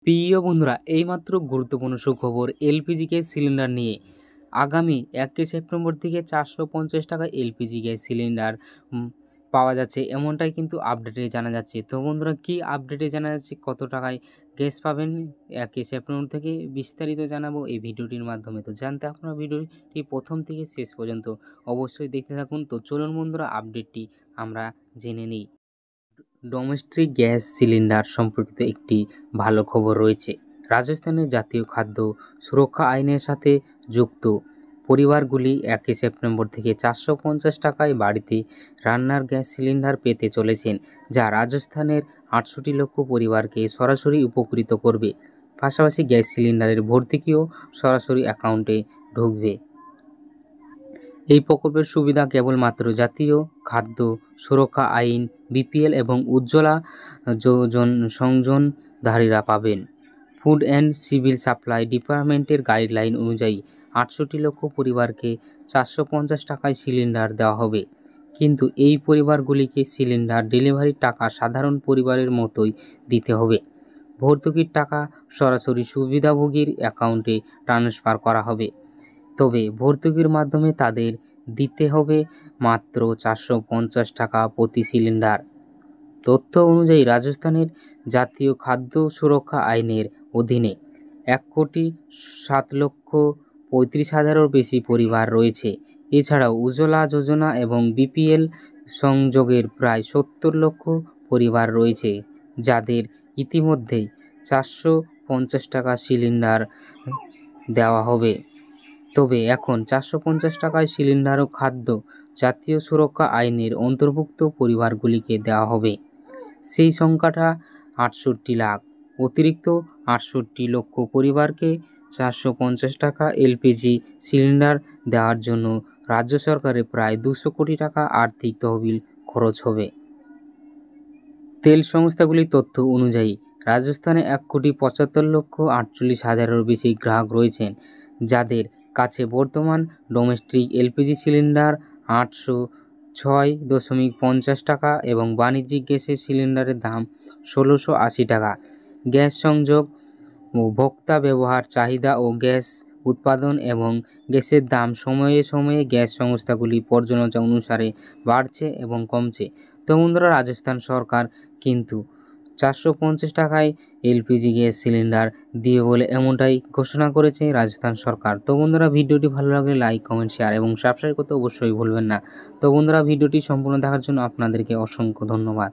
প্রিয় বন্ধুরা, এইমাত্র গুরুত্বপূর্ণ সুখবর এলপিজি গ্যাস সিলিন্ডার নিয়ে। আগামী 1 সেপ্টেম্বর থেকে 450 টাকায় এলপিজি গ্যাস সিলিন্ডার পাওয়া যাচ্ছে, এমনটাই কিন্তু আপডেটে জানা যাচ্ছে। তো বন্ধুরা, কি আপডেটে জানা যাচ্ছে, কত টাকায় গ্যাস পাবেন 1 সেপ্টেম্বর থেকে, বিস্তারিত জানাবো এই ভিডিওটির মাধ্যমে। তো জানতে আপনারা ভিডিওটি প্রথম থেকে শেষ পর্যন্ত অবশ্যই দেখতে থাকুন। তো চলুন বন্ধুরা, আপডেটটি আমরা জেনে নিই। ডোমেস্টিক গ্যাস সিলিন্ডার সম্পর্কিত একটি ভালো খবর রয়েছে। রাজস্থানের জাতীয় খাদ্য সুরক্ষা আইনের সাথে যুক্ত পরিবারগুলি 1 সেপ্টেম্বর থেকে 450 টাকায় বাড়িতে রান্নার গ্যাস সিলিন্ডার পেতে চলেছেন, যা রাজস্থানের 68 লক্ষ পরিবারকে সরাসরি উপকৃত করবে। পাশাপাশি গ্যাস সিলিন্ডারের ভর্তুকিও সরাসরি অ্যাকাউন্টে ঢুকবে। এই প্রকল্পের সুবিধা কেবলমাত্র জাতীয় খাদ্য সুরক্ষা আইন, বিপিএল এবং উজ্জ্বলা যোজন সংযোজনধারীরা পাবেন। ফুড অ্যান্ড সিভিল সাপ্লাই ডিপার্টমেন্টের গাইডলাইন অনুযায়ী 68 লক্ষ পরিবারকে 450 টাকায় সিলিন্ডার দেওয়া হবে। কিন্তু এই পরিবারগুলিকে সিলিন্ডার ডেলিভারির টাকা সাধারণ পরিবারের মতোই দিতে হবে। ভর্তুকির টাকা সরাসরি সুবিধাভোগীর অ্যাকাউন্টে ট্রান্সফার করা হবে। তবে ভর্তুকির মাধ্যমে তাদের দিতে হবে মাত্র 450 টাকা প্রতি সিলিন্ডার। তথ্য অনুযায়ী রাজস্থানের জাতীয় খাদ্য সুরক্ষা আইনের অধীনে 1,07,35,000-এরও বেশি পরিবার রয়েছে। এছাড়াও উজ্জ্বলা যোজনা এবং বিপিএল সংযোগের প্রায় 70 লক্ষ পরিবার রয়েছে, যাদের ইতিমধ্যেই 450 টাকা সিলিন্ডার দেওয়া হবে। তবে এখন 450 টাকায় সিলিন্ডার ও খাদ্য জাতীয় সুরক্ষা আইনের অন্তর্ভুক্ত পরিবারগুলিকে দেওয়া হবে। সেই সংখ্যাটা 68 লাখ। অতিরিক্ত 68 লক্ষ পরিবারকে 450 টাকা এলপিজি সিলিন্ডার দেওয়ার জন্য রাজ্য সরকারের প্রায় 200 কোটি টাকা আর্থিক তহবিল খরচ হবে। তেল সংস্থাগুলির তথ্য অনুযায়ী রাজস্থানে 1,75,48,000-এরও বেশি গ্রাহক রয়েছেন, যাদের কাছে বর্তমান ডোমেস্টিক এলপিজি সিলিন্ডার 806.50 টাকা এবং বাণিজ্যিক গ্যাসের সিলিন্ডারের দাম 1680 টাকা। গ্যাস সংযোগ, ভোক্তা ব্যবহার চাহিদা ও গ্যাস উৎপাদন এবং গ্যাসের দাম সময়ে সময়ে গ্যাস সংস্থাগুলি পর্যালোচনা অনুসারে বাড়ছে এবং কমছে। তো বন্ধুরা, রাজস্থান সরকার কিন্তু 450 টাকায় এলপিজি গ্যাস সিলিন্ডার দিবে বলে এমনটাই ঘোষণা করেছে রাজস্থান সরকার। তো বন্ধুরা, ভিডিওটি ভালো লাগলে লাইক, কমেন্ট, শেয়ার এবং সাবস্ক্রাইব করতে অবশ্যই ভুলবেন না। তো বন্ধুরা, ভিডিওটি সম্পূর্ণ দেখার জন্য আপনাদেরকে অসংখ্য ধন্যবাদ।